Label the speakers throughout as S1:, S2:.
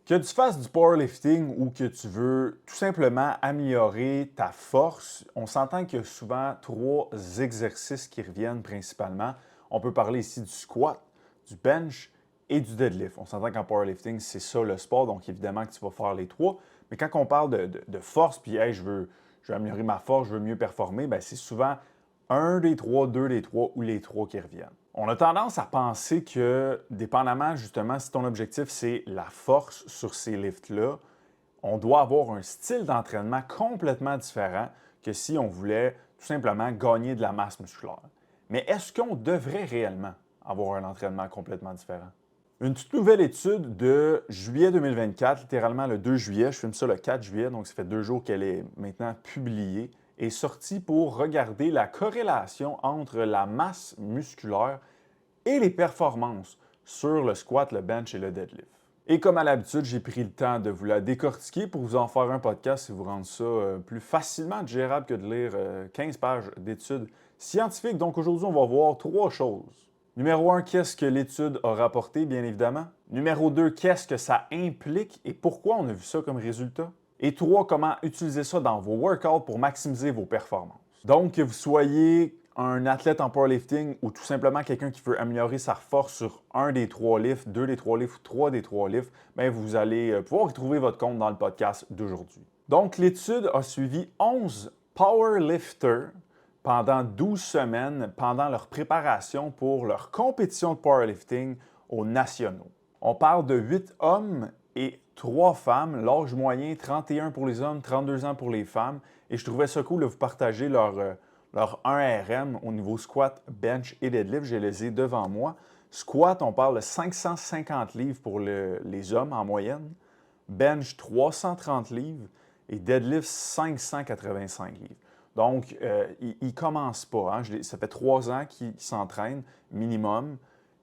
S1: Que tu fasses du powerlifting ou que tu veux tout simplement améliorer ta force, on s'entend qu'il y a souvent trois exercices qui reviennent principalement. On peut parler ici du squat, du bench et du deadlift. On s'entend qu'en powerlifting, c'est ça le sport, donc évidemment que tu vas faire les trois. Mais quand on parle de force, puis hey, je veux améliorer ma force, je veux mieux performer, bien, c'est souvent un des trois, deux des trois ou les trois qui reviennent. On a tendance à penser que, dépendamment justement si ton objectif c'est la force sur ces lifts-là, on doit avoir un style d'entraînement complètement différent que si on voulait tout simplement gagner de la masse musculaire. Mais est-ce qu'on devrait réellement avoir un entraînement complètement différent? Une toute nouvelle étude de juillet 2024, littéralement le 2 juillet, je filme ça le 4 juillet, donc ça fait 2 jours qu'elle est maintenant publiée, est sortie pour regarder la corrélation entre la masse musculaire et les performances sur le squat, le bench et le deadlift. Et comme à l'habitude, j'ai pris le temps de vous la décortiquer pour vous en faire un podcast et vous rendre ça plus facilement digérable que de lire 15 pages d'études scientifiques. Donc aujourd'hui, on va voir trois choses. Numéro 1, qu'est-ce que l'étude a rapporté, bien évidemment. Numéro 2, qu'est-ce que ça implique et pourquoi on a vu ça comme résultat. Et 3, comment utiliser ça dans vos workouts pour maximiser vos performances. Donc, que vous soyez un athlète en powerlifting ou tout simplement quelqu'un qui veut améliorer sa force sur un des trois lifts, deux des trois lifts ou trois des trois lifts, bien, vous allez pouvoir y trouver votre compte dans le podcast d'aujourd'hui. Donc, l'étude a suivi 11 powerlifters pendant 12 semaines pendant leur préparation pour leur compétition de powerlifting aux nationaux. On parle de 8 hommes et 3 femmes, l'âge moyen 31 pour les hommes, 32 ans pour les femmes. Et je trouvais ça cool de vous partager leur 1RM au niveau squat, bench et deadlift. Je les ai devant moi. Squat, on parle de 550 livres pour les hommes en moyenne. Bench, 330 livres. Et deadlift, 585 livres. Donc, ils ne commencent pas. Hein. Ça fait 3 ans qu'ils s'entraînent, minimum.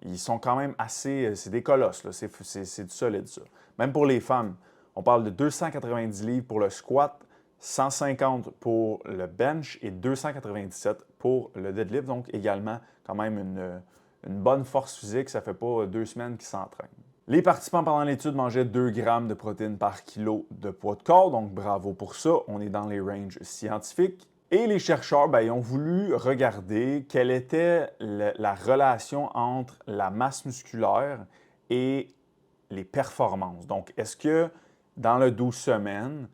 S1: Ils sont quand même assez... C'est des colosses, là. C'est du solide, ça. Même pour les femmes, on parle de 290 livres pour le squat, 150 pour le bench et 297 pour le deadlift. Donc, également, quand même une bonne force physique. Ça ne fait pas 2 semaines qu'ils s'entraînent. Les participants pendant l'étude mangeaient 2 grammes de protéines par kilo de poids de corps. Donc, bravo pour ça. On est dans les ranges scientifiques. Et les chercheurs, ils ont voulu regarder quelle était la relation entre la masse musculaire et les performances. Donc, est-ce que dans le 12 semaines,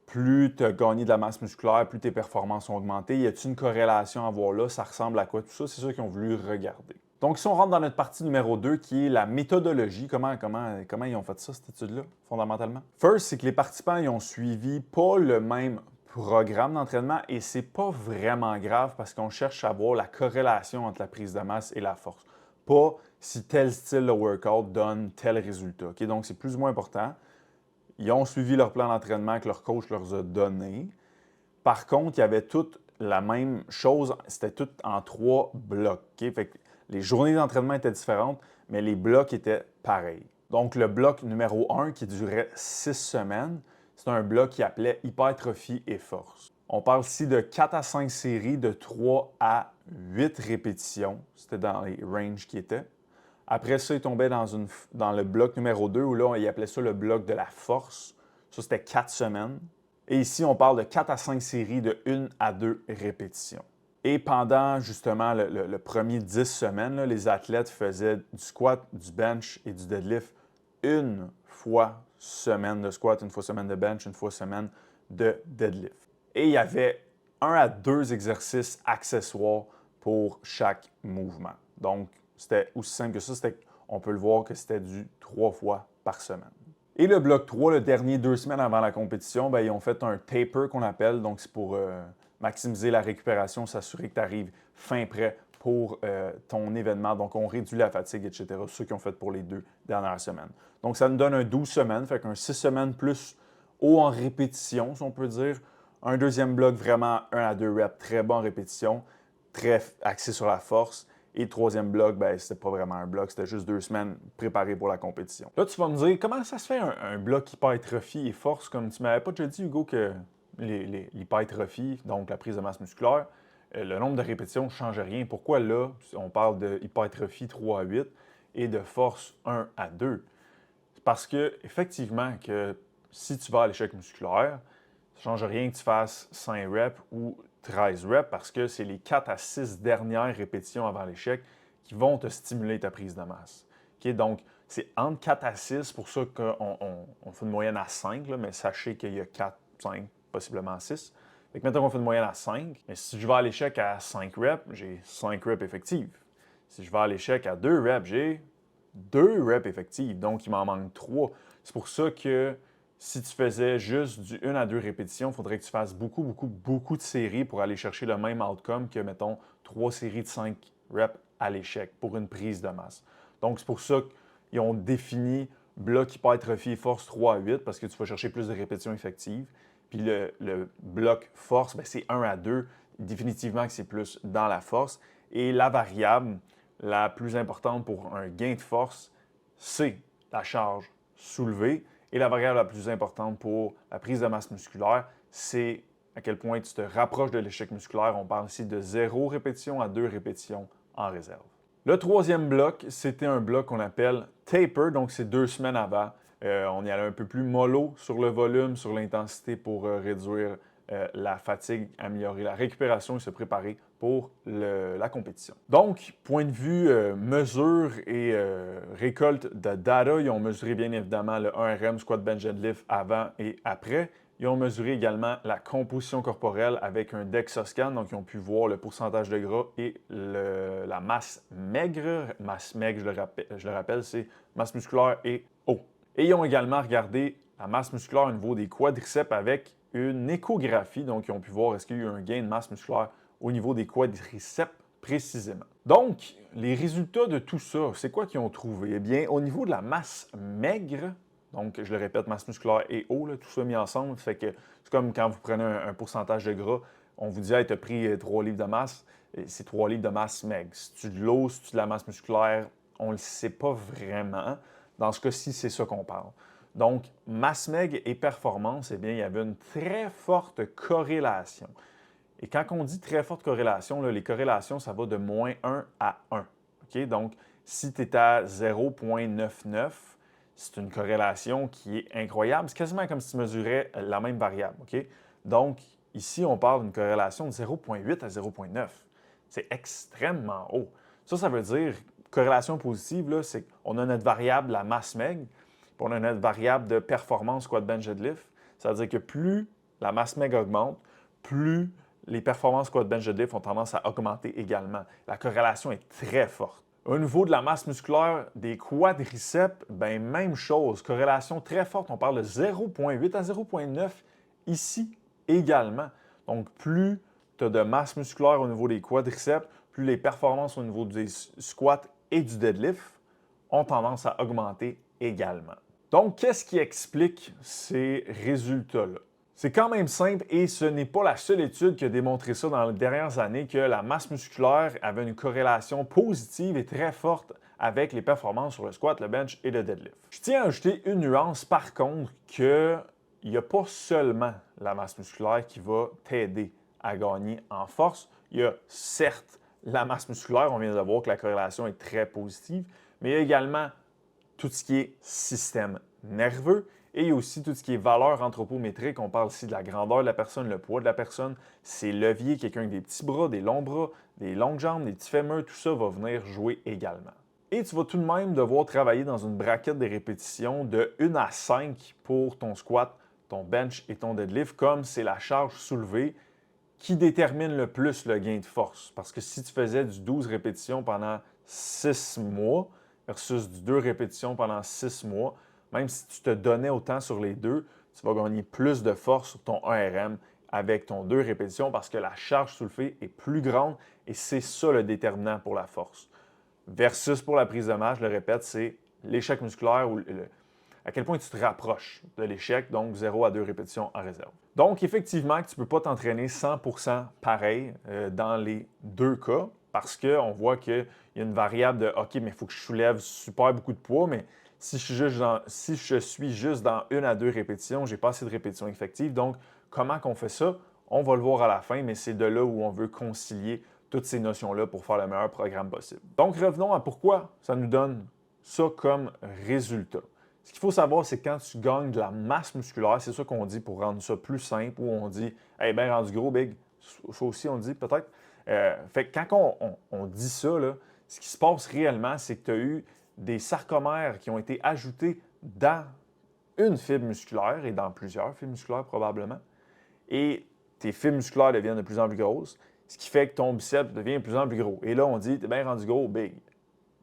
S1: plus tu as gagné de la masse musculaire, plus tes performances ont augmenté? Y a-t-il une corrélation à voir là? Ça ressemble à quoi tout ça? C'est ça qu'ils ont voulu regarder. Donc, si on rentre dans notre partie numéro 2, qui est la méthodologie, comment ils ont fait ça, cette étude-là, fondamentalement? First, c'est que les participants ils ont suivi pas le même programme d'entraînement et c'est pas vraiment grave parce qu'on cherche à voir la corrélation entre la prise de masse et la force. Pas si tel style de workout donne tel résultat. Okay? Donc, c'est plus ou moins important. Ils ont suivi leur plan d'entraînement que leur coach leur a donné. Par contre, il y avait toute la même chose. C'était tout en 3 blocs. Okay? Fait que les journées d'entraînement étaient différentes, mais les blocs étaient pareils. Donc, le bloc numéro 1 qui durait 6 semaines, c'est un bloc qui appelait hypertrophie et force. On parle ici de 4 à 5 séries de 3 à 8 répétitions. C'était dans les ranges qui étaient. Après ça, il tombait dans le bloc numéro 2 où là, il appelait ça le bloc de la force. Ça, c'était 4 semaines. Et ici, on parle de 4 à 5 séries de 1 à 2 répétitions. Et pendant justement le premier 10 semaines, là, les athlètes faisaient du squat, du bench et du deadlift une fois semaine de squat, une fois semaine de bench, une fois semaine de deadlift. Et il y avait 1 à 2 exercices accessoires pour chaque mouvement. Donc, c'était aussi simple que ça. On peut le voir que c'était du 3 fois par semaine. Et le bloc 3, le dernier 2 semaines avant la compétition, ils ont fait un taper qu'on appelle. Donc, c'est pour maximiser la récupération, s'assurer que tu arrives fin prêt pour ton événement. Donc, on réduit la fatigue, etc. Ceux qui ont fait pour les 2 dernières semaines. Donc, ça nous donne un 12 semaines, fait qu'un 6 semaines plus haut en répétition, si on peut dire. Un deuxième bloc, vraiment 1 à 2 reps, très bon en répétition, très axé sur la force. Et le troisième bloc, c'était pas vraiment un bloc, c'était juste 2 semaines préparées pour la compétition. Là, tu vas me dire, comment ça se fait un bloc hypertrophie et force, comme tu m'avais pas déjà dit, Hugo, que l'hypertrophie, donc la prise de masse musculaire, le nombre de répétitions ne change rien. Pourquoi là, on parle de hypertrophie 3 à 8 et de force 1 à 2? parce que, effectivement, que si tu vas à l'échec musculaire, ça ne change rien que tu fasses 5 reps ou 13 reps parce que c'est les 4 à 6 dernières répétitions avant l'échec qui vont te stimuler ta prise de masse. Okay? Donc, c'est entre 4 à 6, pour ça qu'on fait une moyenne à 5, là, mais sachez qu'il y a 4, 5, possiblement 6. Fait que maintenant qu'on fait une moyenne à 5, mais si je vais à l'échec à 5 reps, j'ai 5 reps effectives. Si je vais à l'échec à 2 reps, j'ai 2 reps effectives. Donc, il m'en manque 3. C'est pour ça que si tu faisais juste du 1 à 2 répétitions, il faudrait que tu fasses beaucoup de séries pour aller chercher le même outcome que, mettons, 3 séries de 5 reps à l'échec pour une prise de masse. Donc, c'est pour ça qu'ils ont défini bloc hypertrophie force 3 à 8 parce que tu vas chercher plus de répétitions effectives. Puis le bloc force, c'est 1 à 2. Définitivement que c'est plus dans la force. Et la variable la plus importante pour un gain de force, c'est la charge soulevée. Et la variable la plus importante pour la prise de masse musculaire, c'est à quel point tu te rapproches de l'échec musculaire. On parle ici de 0 répétition à 2 répétitions en réserve. Le troisième bloc, c'était un bloc qu'on appelle taper, donc c'est 2 semaines avant. On y allait un peu plus mollo sur le volume, sur l'intensité pour réduire la fatigue, améliorer la récupération et se préparer pour la compétition. Donc, point de vue mesure et récolte de data, ils ont mesuré bien évidemment le 1RM, squat, bench, deadlift avant et après. Ils ont mesuré également la composition corporelle avec un DEXA-scan, donc ils ont pu voir le pourcentage de gras et la masse maigre. Masse maigre, je le rappelle, c'est masse musculaire et eau. Et ils ont également regardé la masse musculaire au niveau des quadriceps avec une échographie, donc ils ont pu voir est-ce qu'il y a eu un gain de masse musculaire au niveau des quadriceps précisément. Donc, les résultats de tout ça, c'est quoi qu'ils ont trouvé? Eh bien, au niveau de la masse maigre, donc je le répète, masse musculaire et eau, là, tout ça mis ensemble, fait que c'est comme quand vous prenez un pourcentage de gras, on vous dit hey, tu as pris 3 livres de masse, c'est 3 livres de masse maigre. Si tu de l'eau, si tu de la masse musculaire, on ne le sait pas vraiment. Dans ce cas-ci, c'est ça qu'on parle. Donc, masse maigre et performance, eh bien, il y avait une très forte corrélation. Et quand on dit très forte corrélation, là, les corrélations, ça va de moins 1 à 1. Okay? Donc, si tu es à 0,99, c'est une corrélation qui est incroyable. C'est quasiment comme si tu mesurais la même variable. Okay? Donc, ici, on parle d'une corrélation de 0,8 à 0,9. C'est extrêmement haut. Ça veut dire, corrélation positive, c'est qu'on a notre variable, la masse maigre, puis on a notre variable de performance, squat, bench, deadlift. Ça veut dire que plus la masse maigre augmente, plus les performances squat, bench, deadlift ont tendance à augmenter également. La corrélation est très forte. Au niveau de la masse musculaire des quadriceps, même chose, corrélation très forte. On parle de 0,8 à 0,9 ici également. Donc, plus tu as de masse musculaire au niveau des quadriceps, plus les performances au niveau des squats et du deadlift ont tendance à augmenter également. Donc, qu'est-ce qui explique ces résultats-là? C'est quand même simple et ce n'est pas la seule étude qui a démontré ça dans les dernières années que la masse musculaire avait une corrélation positive et très forte avec les performances sur le squat, le bench et le deadlift. Je tiens à ajouter une nuance par contre qu'il n'y a pas seulement la masse musculaire qui va t'aider à gagner en force. Il y a certes la masse musculaire, on vient de voir que la corrélation est très positive, mais il y a également tout ce qui est système nerveux et il y a aussi tout ce qui est valeur anthropométrique. On parle ici de la grandeur de la personne, le poids de la personne, ses leviers, quelqu'un avec des petits bras, des longues jambes, des petits fémurs, tout ça va venir jouer également. Et tu vas tout de même devoir travailler dans une braquette de répétitions de 1 à 5 pour ton squat, ton bench et ton deadlift, comme c'est la charge soulevée qui détermine le plus le gain de force. Parce que si tu faisais du 12 répétitions pendant 6 mois versus du 2 répétitions pendant 6 mois, même si tu te donnais autant sur les deux, tu vas gagner plus de force sur ton 1RM avec ton 2 répétitions parce que la charge soulevée est plus grande et c'est ça le déterminant pour la force. Versus pour la prise de masse, je le répète, c'est l'échec musculaire ou à quel point tu te rapproches de l'échec, donc 0 à 2 répétitions en réserve. Donc, effectivement, tu ne peux pas t'entraîner 100% pareil dans les deux cas parce qu'on voit qu'il y a une variable de « OK, mais il faut que je soulève super beaucoup de poids, mais si je suis juste dans 1 à 2 répétitions, je n'ai pas assez de répétitions effectives. Donc, comment qu'on fait ça? On va le voir à la fin, mais c'est de là où on veut concilier toutes ces notions-là pour faire le meilleur programme possible. Donc, revenons à pourquoi ça nous donne ça comme résultat. Ce qu'il faut savoir, c'est que quand tu gagnes de la masse musculaire, c'est ça qu'on dit pour rendre ça plus simple, ou on dit « Hey, ben rendu gros, big », ça aussi on dit peut-être. Fait que quand on dit ça, là, ce qui se passe réellement, c'est que tu as eu des sarcomères qui ont été ajoutés dans une fibre musculaire et dans plusieurs fibres musculaires probablement. Et tes fibres musculaires deviennent de plus en plus grosses, ce qui fait que ton biceps devient de plus en plus gros. Et là, on dit, t'es bien rendu gros, big.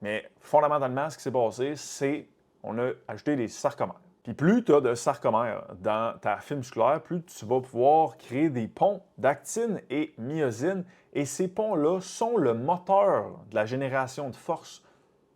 S1: Mais fondamentalement, ce qui s'est passé, c'est qu'on a ajouté des sarcomères. Puis plus tu as de sarcomères dans ta fibre musculaire, plus tu vas pouvoir créer des ponts d'actine et myosine. Et ces ponts-là sont le moteur de la génération de force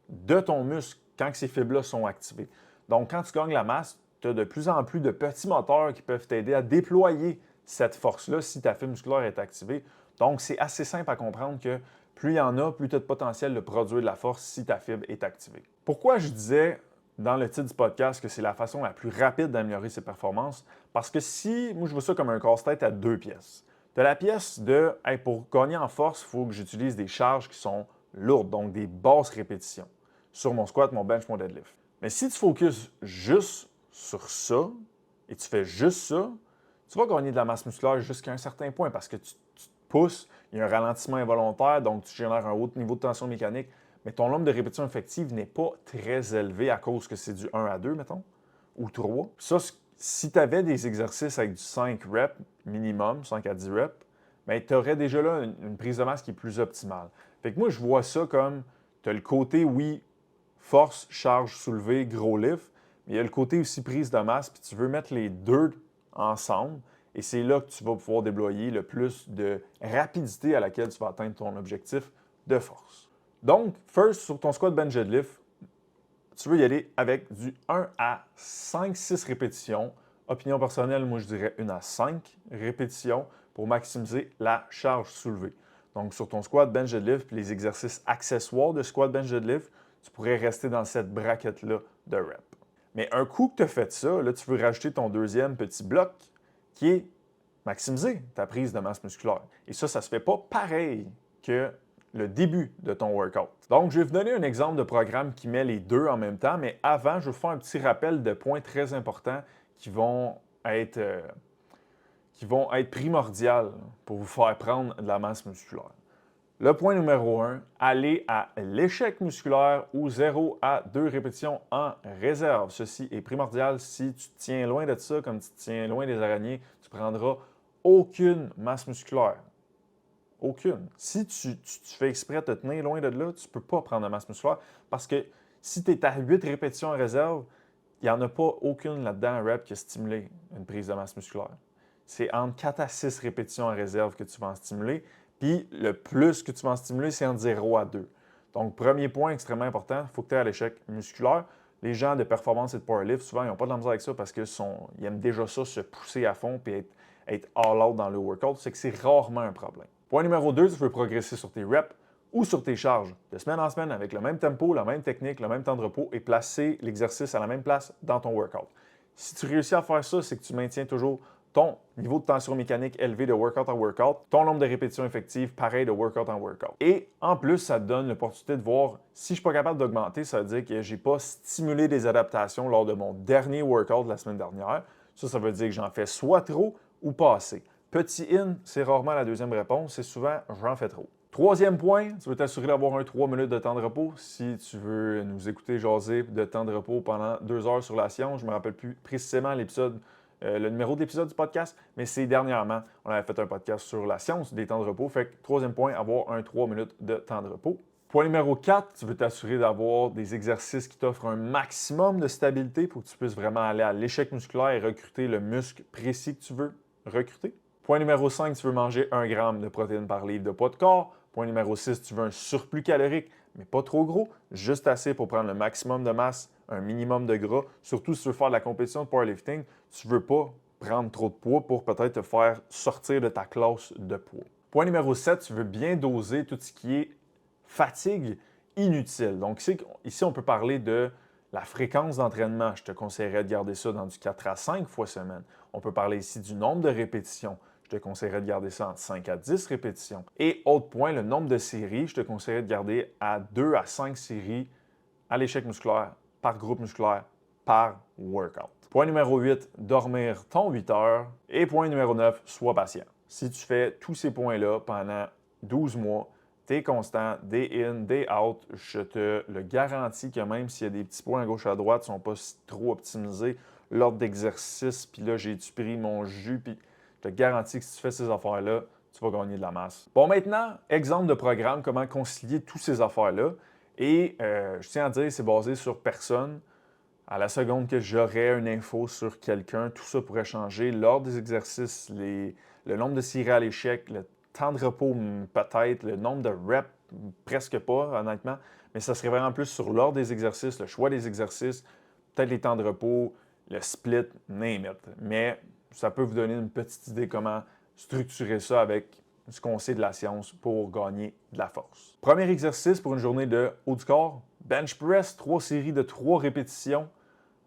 S1: de ton muscle quand ces fibres-là sont activées. Donc, quand tu gagnes la masse, tu as de plus en plus de petits moteurs qui peuvent t'aider à déployer cette force-là si ta fibre musculaire est activée. Donc, c'est assez simple à comprendre que plus il y en a, plus tu as de potentiel de produire de la force si ta fibre est activée. Pourquoi je disais dans le titre du podcast que c'est la façon la plus rapide d'améliorer ses performances? Parce que si, moi je vois ça comme un casse-tête à deux pièces. Tu as la pièce de, hey, pour gagner en force, il faut que j'utilise des charges qui sont lourdes, donc des basses répétitions sur mon squat, mon bench, mon deadlift. Mais si tu focuses juste sur ça et tu fais juste ça, tu vas gagner de la masse musculaire jusqu'à un certain point parce que tu te pousses, il y a un ralentissement involontaire, donc tu génères un haut niveau de tension mécanique, mais ton nombre de répétitions effectives n'est pas très élevé à cause que c'est du 1 à 2, mettons, ou 3. Ça, si tu avais des exercices avec du 5 reps minimum, 5 à 10 reps, bien, tu aurais déjà là une prise de masse qui est plus optimale. Fait que moi, je vois ça comme, tu as le côté, oui, force, charge, soulevé, gros lift, mais il y a le côté aussi prise de masse, puis tu veux mettre les deux ensemble, et c'est là que tu vas pouvoir déployer le plus de rapidité à laquelle tu vas atteindre ton objectif de force. Donc, first, sur ton squat bench deadlift, tu veux y aller avec du 1 à 5-6 répétitions. Opinion personnelle, moi je dirais 1 à 5 répétitions pour maximiser la charge soulevée. Donc, sur ton squat bench deadlift, puis les exercices accessoires de squat bench deadlift, tu pourrais rester dans cette braquette-là de reps. Mais un coup que tu as fait ça, là, tu veux rajouter ton deuxième petit bloc qui est maximiser ta prise de masse musculaire. Et ça ne se fait pas pareil que le début de ton workout. Donc, je vais vous donner un exemple de programme qui met les deux en même temps, mais avant, je vais vous faire un petit rappel de points très importants qui vont être primordiaux pour vous faire prendre de la masse musculaire. Le point numéro 1, aller à l'échec musculaire ou 0 à 2 répétitions en réserve. Ceci est primordial. Si tu te tiens loin de ça, comme tu te tiens loin des araignées, tu ne prendras aucune masse musculaire. Aucune. Si tu fais exprès de te tenir loin de là, tu ne peux pas prendre de masse musculaire parce que si tu es à 8 répétitions en réserve, il n'y en a pas aucune là-dedans, un rep, qui a stimulé une prise de masse musculaire. C'est entre 4 à 6 répétitions en réserve que tu vas en stimuler. Puis le plus que tu vas en stimuler, c'est entre 0 à 2. Donc, premier point extrêmement important, il faut que tu aies à l'échec musculaire. Les gens de performance et de powerlift, souvent, ils n'ont pas de la misère avec ça parce qu'ils aiment déjà ça, se pousser à fond et être all out dans le workout. C'est que c'est rarement un problème. Point numéro 2, tu veux progresser sur tes reps ou sur tes charges de semaine en semaine avec le même tempo, la même technique, le même temps de repos et placer l'exercice à la même place dans ton workout. Si tu réussis à faire ça, c'est que tu maintiens toujours ton niveau de tension mécanique élevé de workout en workout, ton nombre de répétitions effectives pareil de workout en workout. Et en plus, ça te donne l'opportunité de voir si je ne suis pas capable d'augmenter, ça veut dire que je n'ai pas stimulé des adaptations lors de mon dernier workout de la semaine dernière. Ça veut dire que j'en fais soit trop ou pas assez. Petit in, c'est rarement la deuxième réponse, c'est souvent j'en fais trop. Troisième point, tu veux t'assurer d'avoir un 3 minutes de temps de repos. Si tu veux nous écouter jaser de temps de repos pendant 2 heures sur la science, je ne me rappelle plus précisément le numéro de l'épisode du podcast, mais c'est dernièrement, on avait fait un podcast sur la science des temps de repos. Fait que troisième point, avoir un 3 minutes de temps de repos. Point numéro 4, tu veux t'assurer d'avoir des exercices qui t'offrent un maximum de stabilité pour que tu puisses vraiment aller à l'échec musculaire et recruter le muscle précis que tu veux recruter. Point numéro 5, tu veux manger 1 gramme de protéines par livre de poids de corps. Point numéro 6, tu veux un surplus calorique, mais pas trop gros, juste assez pour prendre le maximum de masse, un minimum de gras. Surtout si tu veux faire de la compétition de powerlifting, tu ne veux pas prendre trop de poids pour peut-être te faire sortir de ta classe de poids. Point numéro 7, tu veux bien doser tout ce qui est fatigue inutile. Donc ici, on peut parler de la fréquence d'entraînement. Je te conseillerais de garder ça dans du 4 à 5 fois semaine. On peut parler ici du nombre de répétitions. Je te conseillerais de garder ça entre 5 à 10 répétitions. Et autre point, le nombre de séries, je te conseillerais de garder à 2 à 5 séries à l'échec musculaire par groupe musculaire par workout. Point numéro 8, dormir ton 8 heures. Et point numéro 9, sois patient. Si tu fais tous ces points-là pendant 12 mois, tu es constant, day in, day out, je te le garantis que même s'il y a des petits points à gauche à droite qui ne sont pas trop optimisés, l'ordre d'exercice, puis là, j'ai-tu pris mon jus, puis je te garantis que si tu fais ces affaires-là, tu vas gagner de la masse. Bon, maintenant, exemple de programme, comment concilier toutes ces affaires-là. Et je tiens à dire, c'est basé sur personne. À la seconde que j'aurais une info sur quelqu'un, tout ça pourrait changer. L'ordre des exercices, le nombre de séries à l'échec, le temps de repos peut-être, le nombre de reps, presque pas, honnêtement. Mais ça serait vraiment plus sur l'ordre des exercices, le choix des exercices, peut-être les temps de repos, le split, name it. Mais ça peut vous donner une petite idée comment structurer ça avec ce qu'on sait de la science pour gagner de la force. Premier exercice pour une journée de haut du corps, bench press, 3 séries de 3 répétitions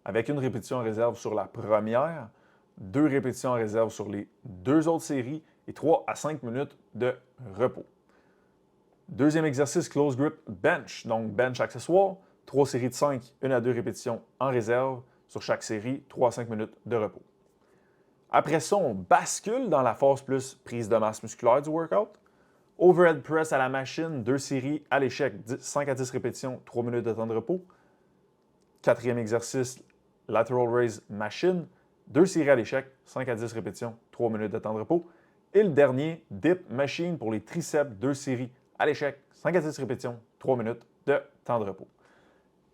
S1: avec une répétition en réserve sur la première, 2 répétitions en réserve sur les 2 autres séries et 3 à 5 minutes de repos. Deuxième exercice, close grip bench, donc bench accessoire, 3 séries de 5, 1 à 2 répétitions en réserve sur chaque série, 3 à 5 minutes de repos. Après ça, on bascule dans la phase plus prise de masse musculaire du workout. Overhead press à la machine, 2 séries à l'échec, 5 à 10 répétitions, 3 minutes de temps de repos. Quatrième exercice, lateral raise machine, 2 séries à l'échec, 5 à 10 répétitions, 3 minutes de temps de repos. Et le dernier, dip machine pour les triceps, 2 séries à l'échec, 5 à 10 répétitions, 3 minutes de temps de repos.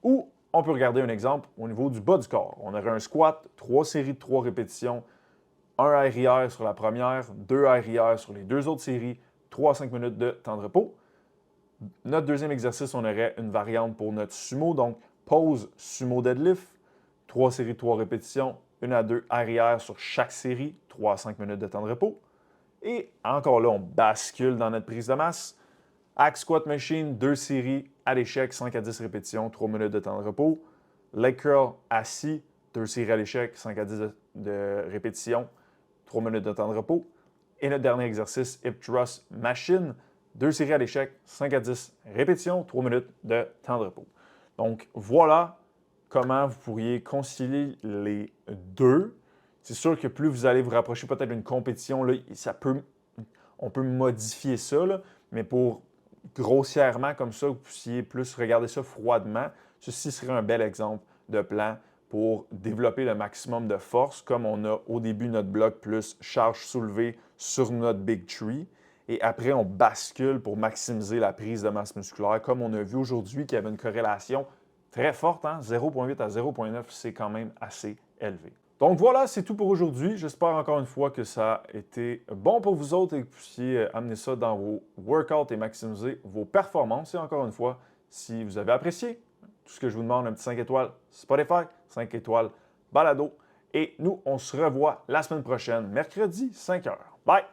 S1: Ou on peut regarder un exemple au niveau du bas du corps. On aurait un squat, 3 séries de 3 répétitions, 1 arrière sur la première, 2 arrière sur les 2 autres séries, 3 à 5 minutes de temps de repos. Notre deuxième exercice, on aurait une variante pour notre sumo, donc pause sumo deadlift, 3 séries de 3 répétitions, 1 à 2 arrière sur chaque série, 3 à 5 minutes de temps de repos. Et encore là, on bascule dans notre prise de masse. Hack squat machine, 2 séries à l'échec, 5 à 10 répétitions, 3 minutes de temps de repos. Leg curl assis, 2 séries à l'échec, 5 à 10 de répétitions, 3 minutes de temps de repos. Et notre dernier exercice, hip thrust machine, 2 séries à l'échec, 5 à 10 répétitions, 3 minutes de temps de repos. Donc voilà comment vous pourriez concilier les deux. C'est sûr que plus vous allez vous rapprocher peut-être d'une compétition, là, on peut modifier ça, là, mais pour grossièrement comme ça, vous puissiez plus regarder ça froidement, ceci serait un bel exemple de plan pour développer le maximum de force, comme on a au début notre bloc plus charge soulevée sur notre Big Tree. Et après, on bascule pour maximiser la prise de masse musculaire, comme on a vu aujourd'hui qu'il y avait une corrélation très forte, hein? 0,8 à 0,9, c'est quand même assez élevé. Donc voilà, c'est tout pour aujourd'hui. J'espère encore une fois que ça a été bon pour vous autres et que vous puissiez amener ça dans vos workouts et maximiser vos performances. Et encore une fois, si vous avez apprécié, tout ce que je vous demande, un petit 5 étoiles Spotify, 5 étoiles Balado. Et nous, on se revoit la semaine prochaine, mercredi, 5 h. Bye!